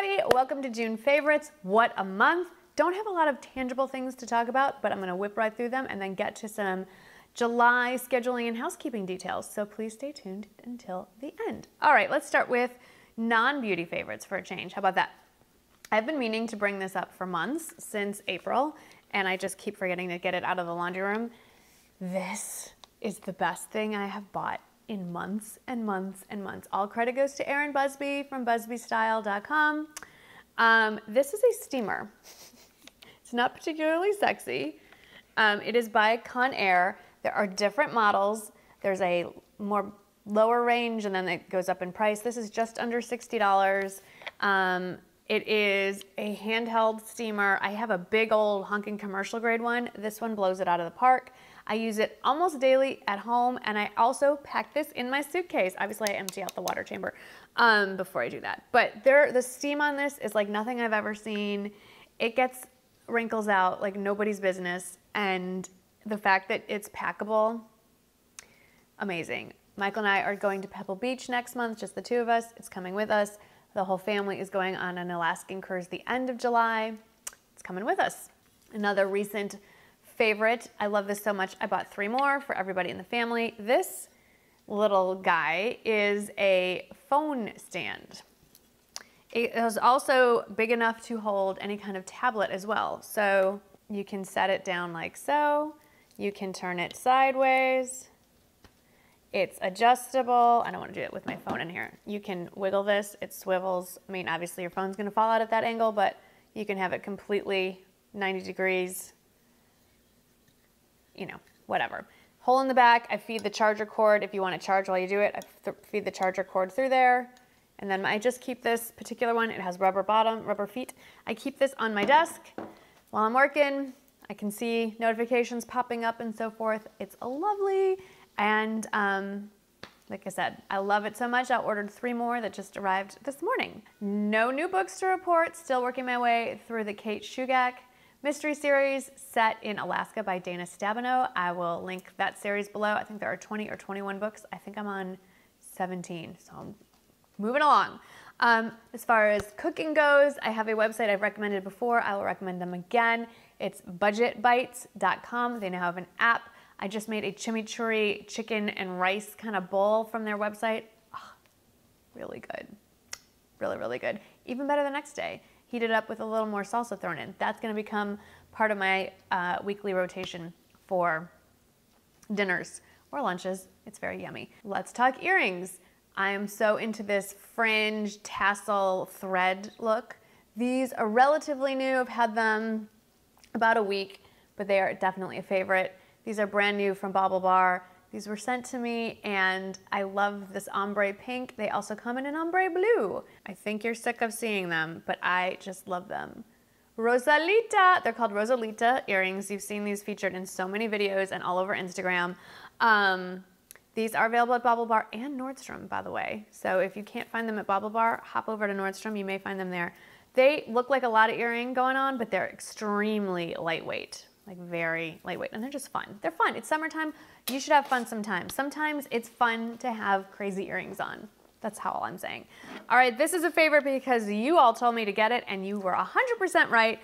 everybody, welcome to June favorites. What a month. Don't have a lot of tangible things to talk about, but I'm gonna whip right through them and then get to some July scheduling and housekeeping details. So please stay tuned until the end. All right, let's start with non-beauty favorites for a change. How about that? I've been meaning to bring this up for months, since April, and I just keep forgetting to get it out of the laundry room. This is the best thing I have bought in months and months and months. All credit goes to Erin Busby from busbystyle.com. This is a steamer. It's not particularly sexy. It is by Conair. There are different models. There's a more lower range and then it goes up in price. This is just under $60. It is a handheld steamer. I have a big old hunkin' commercial grade one. This one blows it out of the park. I use it almost daily at home, and I also pack this in my suitcase. Obviously, I empty out the water chamber before I do that. But the steam on this is like nothing I've ever seen. It gets wrinkles out like nobody's business, and the fact that it's packable, amazing. Michael and I are going to Pebble Beach next month, just the two of us. It's coming with us. The whole family is going on an Alaskan cruise the end of July. It's coming with us. Another recent favorite. I love this so much. I bought 3 more for everybody in the family. This little guy is a phone stand. It is also big enough to hold any kind of tablet as well. So you can set it down like so. You can turn it sideways. It's adjustable. I don't want to do it with my phone in here. You can wiggle this. It swivels. I mean, obviously your phone's going to fall out at that angle, but you can have it completely 90 degrees. You know, whatever. Hole in the back, I feed the charger cord. If you want to charge while you do it, I feed the charger cord through there. And then I just keep this particular one. It has rubber bottom, rubber feet. I keep this on my desk while I'm working. I can see notifications popping up and so forth. It's a lovely, and like I said, I love it so much. I ordered 3 more that just arrived this morning. No new books to report. Still working my way through the Kate Shugak mystery series set in Alaska by Dana Stabenow. I will link that series below. I think there are 20 or 21 books. I think I'm on 17, so I'm moving along. As far as cooking goes, I have a website I've recommended before. I will recommend them again. It's budgetbites.com. They now have an app. I just made a chimichurri chicken and rice kind of bowl from their website. Oh, really good. Really, really good. Even better the next day. Heat it up with a little more salsa thrown in. That's going to become part of my weekly rotation for dinners or lunches. It's very yummy. Let's talk earrings. I am so into this fringe tassel thread look. These are relatively new. I've had them about a week, but they are definitely a favorite. These are brand new from BaubleBar. These were sent to me, and I love this ombre pink. They also come in an ombre blue. I think you're sick of seeing them, but I just love them. Rosalita, they're called Rosalita Earrings. You've seen these featured in so many videos and all over Instagram. These are available at BaubleBar and Nordstrom, by the way. So if you can't find them at BaubleBar, hop over to Nordstrom. You may find them there. They look like a lot of earring going on, but they're extremely lightweight. Like very lightweight, and they're just fun. They're fun. It's summertime. You should have fun sometimes. Sometimes it's fun to have crazy earrings on. That's all I'm saying. All right, this is a favorite because you all told me to get it, and you were 100% right.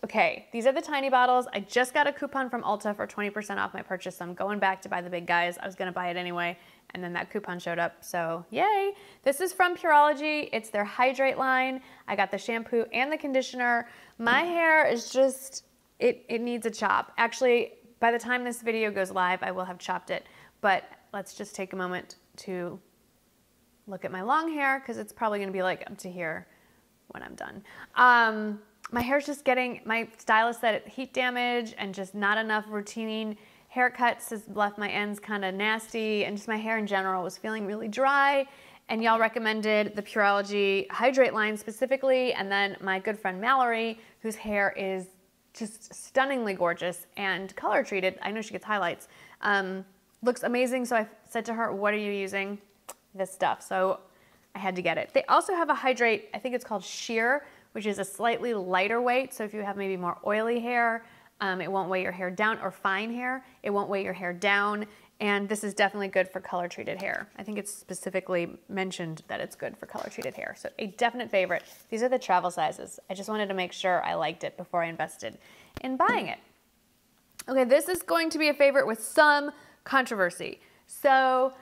Okay, these are the tiny bottles. I just got a coupon from Ulta for 20% off my purchase, so I'm going back to buy the big guys. I was gonna buy it anyway, and then that coupon showed up, so yay. This is from Pureology. It's their Hydrate line. I got the shampoo and the conditioner. My hair is just, it needs a chop. Actually, by the time this video goes live, I will have chopped it, but let's just take a moment to look at my long hair, because it's probably gonna be like up to here when I'm done. My hair's just getting, my stylist said heat damage and just not enough routine haircuts has left my ends kind of nasty, and just my hair in general was feeling really dry, and y'all recommended the Pureology Hydrate line specifically, and then my good friend Mallory, whose hair is just stunningly gorgeous and color treated. I know she gets highlights. Looks amazing, so I said to her, what are you using? This stuff, so I had to get it. They also have a Hydrate, I think it's called Sheer, which is a slightly lighter weight, so if you have maybe more oily hair, it won't weigh your hair down, or fine hair, it won't weigh your hair down. And this is definitely good for color treated hair. I think it's specifically mentioned that it's good for color treated hair. So a definite favorite. These are the travel sizes. I just wanted to make sure I liked it before I invested in buying it. Okay, this is going to be a favorite with some controversy. So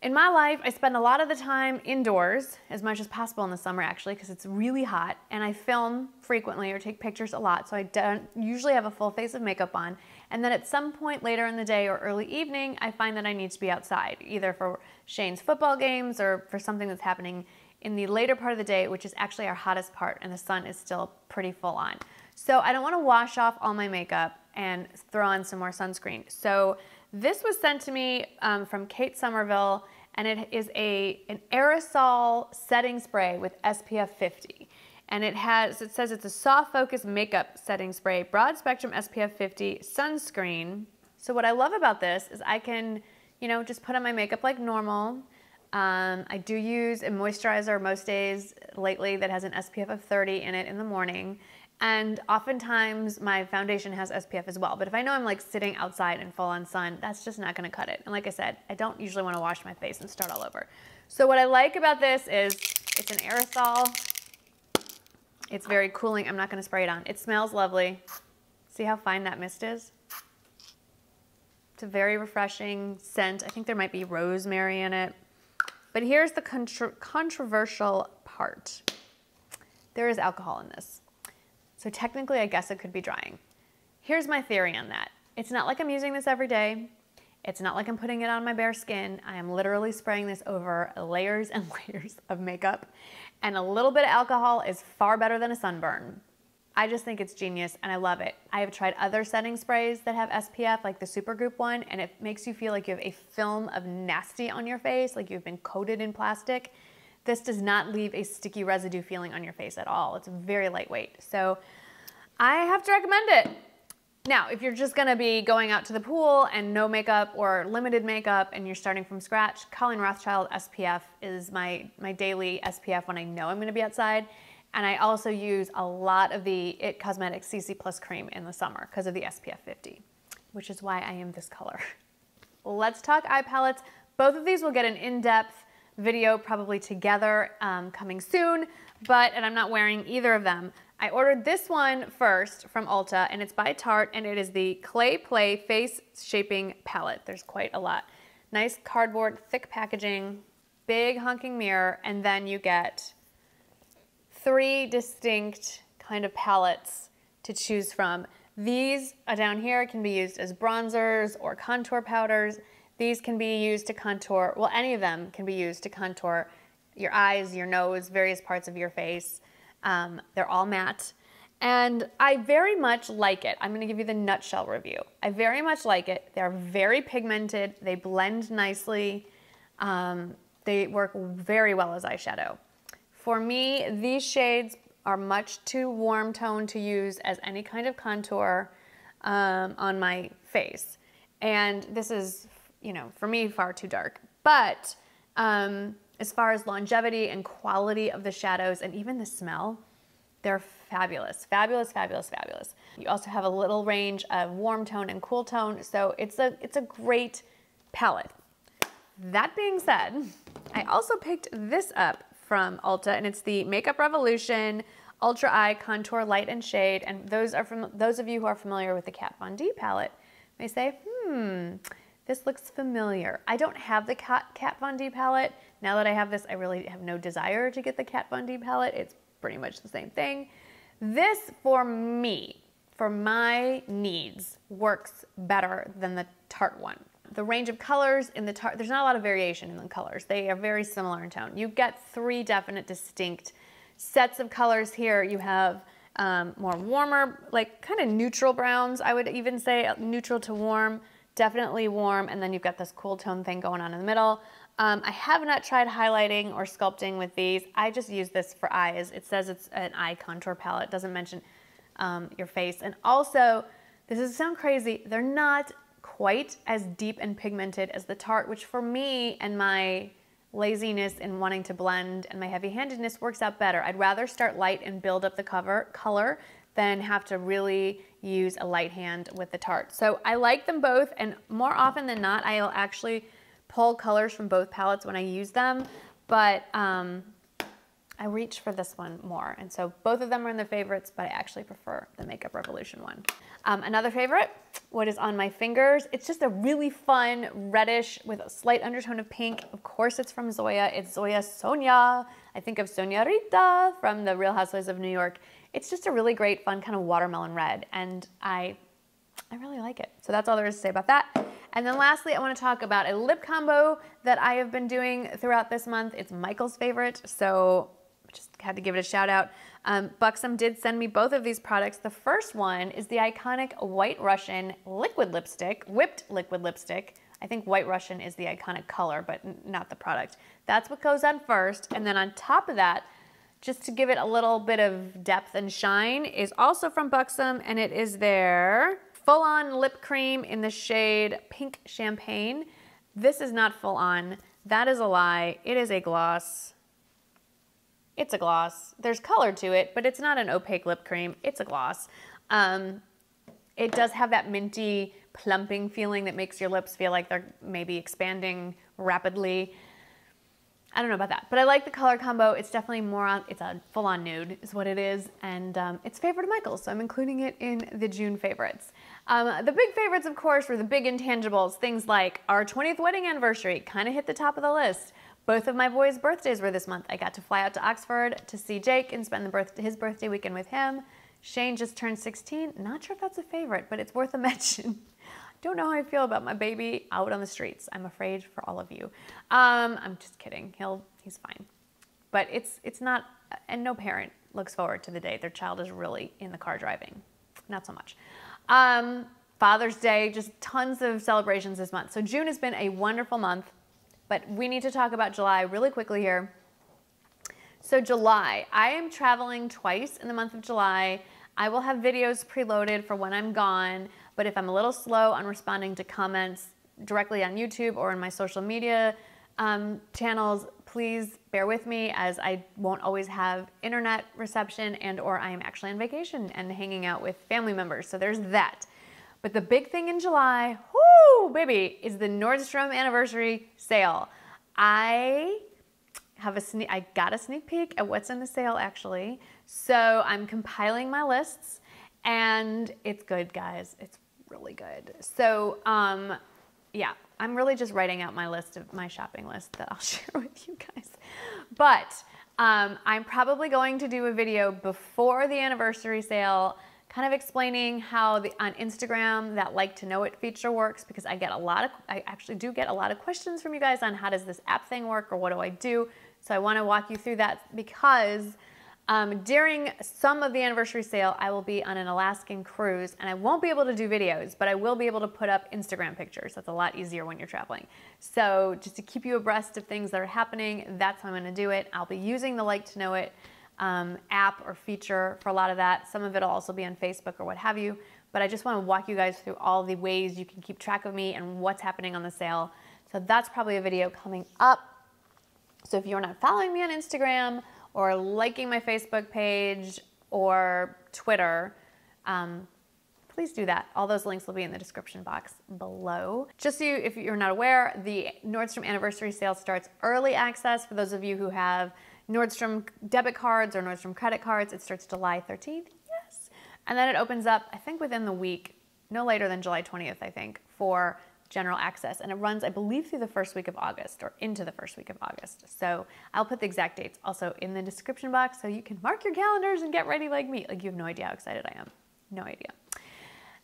in my life, I spend a lot of the time indoors, as much as possible in the summer actually, because it's really hot, and I film frequently or take pictures a lot, so I don't usually have a full face of makeup on. And then at some point later in the day or early evening, I find that I need to be outside, either for Shane's football games or for something that's happening in the later part of the day, which is actually our hottest part, and the sun is still pretty full on. So I don't want to wash off all my makeup and throw on some more sunscreen. So this was sent to me from Kate Somerville, and it is an aerosol setting spray with SPF 50. And it says it's a soft focus makeup setting spray, broad spectrum SPF 50 sunscreen. So what I love about this is I can, you know, just put on my makeup like normal. I do use a moisturizer most days lately that has an SPF of 30 in it in the morning. And oftentimes my foundation has SPF as well. But if I know I'm like sitting outside in full on sun, that's just not gonna cut it. And like I said, I don't usually wanna wash my face and start all over. So what I like about this is it's an aerosol. It's very cooling. I'm not gonna spray it on. It smells lovely. See how fine that mist is? It's a very refreshing scent. I think there might be rosemary in it. But here's the controversial part. There is alcohol in this. So technically, I guess it could be drying. Here's my theory on that. It's not like I'm using this every day. It's not like I'm putting it on my bare skin. I am literally spraying this over layers and layers of makeup. And a little bit of alcohol is far better than a sunburn. I just think it's genius and I love it. I have tried other setting sprays that have SPF, like the Supergoop one, and it makes you feel like you have a film of nasty on your face, like you've been coated in plastic. This does not leave a sticky residue feeling on your face at all. It's very lightweight. So I have to recommend it. Now, if you're just gonna be going out to the pool and no makeup or limited makeup and you're starting from scratch, Colleen Rothschild SPF is my daily SPF when I know I'm gonna be outside. And I also use a lot of the IT Cosmetics CC Plus cream in the summer because of the SPF 50, which is why I am this color. Let's talk eye palettes. Both of these will get an in-depth video probably together coming soon, and I'm not wearing either of them. I ordered this one first from Ulta, and it's by Tarte, and it is the Clay Play Face Shaping Palette. There's quite a lot. Nice cardboard, thick packaging, big honking mirror, and then you get 3 distinct kind of palettes to choose from. These down here can be used as bronzers or contour powders. These can be used to contour, well, any of them can be used to contour your eyes, your nose, various parts of your face. They're all matte. And I very much like it. I'm gonna give you the nutshell review. I very much like it. They're very pigmented. They blend nicely. They work very well as eyeshadow. For me, these shades are much too warm toned to use as any kind of contour on my face. And this is, you know, for me, far too dark. But as far as longevity and quality of the shadows and even the smell, they're fabulous, fabulous, fabulous, fabulous. You also have a little range of warm tone and cool tone, so it's a great palette. That being said, I also picked this up from Ulta, and it's the Makeup Revolution Ultra Eye Contour Light and Shade, and those are from those of you who are familiar with the Kat Von D palette may say, this looks familiar. I don't have the Kat Von D palette. Now that I have this, I really have no desire to get the Kat Von D palette. It's pretty much the same thing. This, for me, for my needs, works better than the Tarte one. The range of colors in the Tarte, there's not a lot of variation in the colors. They are very similar in tone. You get 3 definite distinct sets of colors here. You have more warmer, like kind of neutral browns, I would even say, neutral to warm, definitely warm, and then you've got this cool tone thing going on in the middle. I have not tried highlighting or sculpting with these. I just use this for eyes. It says it's an eye contour palette. It doesn't mention your face. And also, this is sound crazy, they're not quite as deep and pigmented as the Tarte, which for me and my laziness in wanting to blend and my heavy-handedness works out better. I'd rather start light and build up the color than have to really use a light hand with the Tarte. So I like them both, and more often than not, I'll actually pull colors from both palettes when I use them, but I reach for this one more. And so both of them are in the favorites, but I actually prefer the Makeup Revolution one. Another favorite, what is on my fingers, it's just a really fun reddish with a slight undertone of pink. Of course it's from Zoya. It's Zoya Sonia. I think of Sonia Rita from the Real Housewives of New York. It's just a really great, fun kind of watermelon red, and I really like it. So that's all there is to say about that. And then lastly, I want to talk about a lip combo that I have been doing throughout this month. It's Michael's favorite, so just had to give it a shout out. Buxom did send me both of these products. The first one is the iconic White Russian liquid lipstick, whipped liquid lipstick. I think White Russian is the iconic color, but not the product. That's what goes on first. And then on top of that, just to give it a little bit of depth and shine, is also from Buxom, and it is their full-on lip cream in the shade Pink Champagne. This is not full-on. That is a lie. It is a gloss. It's a gloss. There's color to it, but it's not an opaque lip cream. It's a gloss. It does have that minty, plumping feeling that makes your lips feel like they're maybe expanding rapidly. I don't know about that, but I like the color combo. It's definitely more on, it's a full-on nude is what it is, and it's favorite of Michael's, so I'm including it in the June favorites. The big favorites, of course, were the big intangibles, things like our 20th wedding anniversary, kind of hit the top of the list. Both of my boys' birthdays were this month. I got to fly out to Oxford to see Jake and spend his birthday weekend with him. Shane just turned 16. Not sure if that's a favorite, but it's worth a mention. Don't know how I feel about my baby out on the streets. I'm afraid for all of you. I'm just kidding. He's fine. But it's not, and no parent looks forward to the day their child is really in the car driving. Not so much. Father's Day, just tons of celebrations this month. So June has been a wonderful month. But we need to talk about July really quickly here. So July, I am traveling twice in the month of July. I will have videos preloaded for when I'm gone, but if I'm a little slow on responding to comments directly on YouTube or in my social media channels, please bear with me, as I won't always have internet reception and or I am actually on vacation and hanging out with family members. So there's that. But the big thing in July, whoo, baby, is the Nordstrom anniversary sale. I got a sneak peek at what's in the sale, actually. So I'm compiling my lists, and it's good, guys. It's really good. So, yeah, I'm really just writing out my list of my shopping list that I'll share with you guys. But I'm probably going to do a video before the anniversary sale, kind of explaining how on Instagram that like to know it feature works, because I actually do get a lot of questions from you guys on how does this app thing work or what do I do. So I want to walk you through that, because during some of the anniversary sale, I will be on an Alaskan cruise, and I won't be able to do videos, but I will be able to put up Instagram pictures. That's a lot easier when you're traveling. So just to keep you abreast of things that are happening, that's how I'm going to do it. I'll be using the like to know it app or feature for a lot of that. Some of it will also be on Facebook or what have you, but I just want to walk you guys through all the ways you can keep track of me and what's happening on the sale. So that's probably a video coming up. So if you're not following me on Instagram or liking my Facebook page or Twitter, please do that. All those links will be in the description box below. Just so if you're not aware, the Nordstrom anniversary sale starts early access for those of you who have Nordstrom debit cards or Nordstrom credit cards. It starts July 13th, yes. And then it opens up, I think within the week, no later than July 20th, I think, for general access. And it runs, I believe, through the first week of August or into the first week of August. So I'll put the exact dates also in the description box so you can mark your calendars and get ready like me. Like, you have no idea how excited I am. No idea.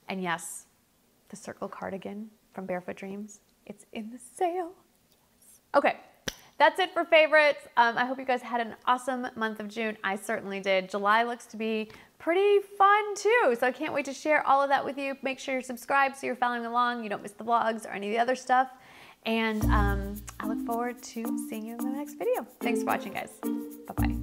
And yes, the circle cardigan from Barefoot Dreams, it's in the sale. Yes. Okay. That's it for favorites. I hope you guys had an awesome month of June. I certainly did. July looks to be pretty fun too, so I can't wait to share all of that with you. Make sure you're subscribed so you're following along, you don't miss the vlogs or any of the other stuff. And I look forward to seeing you in the next video. Thanks for watching, guys. Bye-bye.